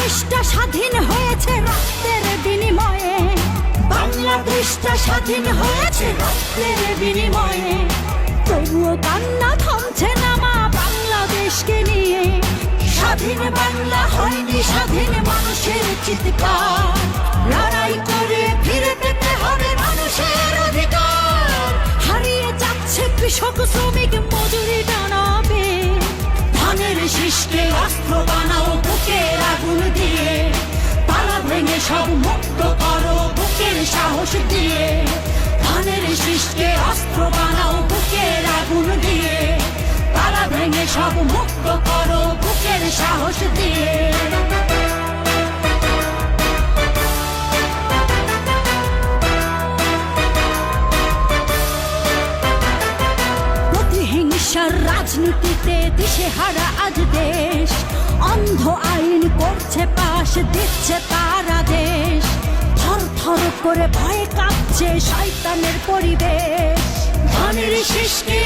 বাংলাদেশটা স্বাধীন হয়েছে রক্তের বিনিময়ে, বাংলাদেশটা স্বাধীন হয়েছে রক্তের বিনিময়ে। তবুও কান্না থামছে না মা বাংলাদেশকে নিয়ে। স্বাধীন বাংলা হয়নি স্বাধীন মানুষের চিৎকার, লড়াই করে ফিরে পেতে হবে মানুষের অধিকার। হারিয়ে যাচ্ছে কৃষক শ্রমিক মজুরি টানাবে, ধানের শীষকে অস্ত্র বানাও বুকের আগুন দিয়ে। তালা ভেঙে সব মুক্ত করো বুকের সাহস দিয়ে, ধানের শীষকে অস্ত্র বানাও বুকের আগুন দিয়ে। তালা ভেঙে সব মুক্ত করো বুকের সাহস দিয়ে। প্রতিহিংসার রাজনীতিতে দিশেহারা আজ দেশ, অন্ধ আইন করছে পাশ দিচ্ছে তারা দেশ। থর থর করে ভয়ে কাঁপছে শয়তানের পরিবেশ, ধানের শীষকে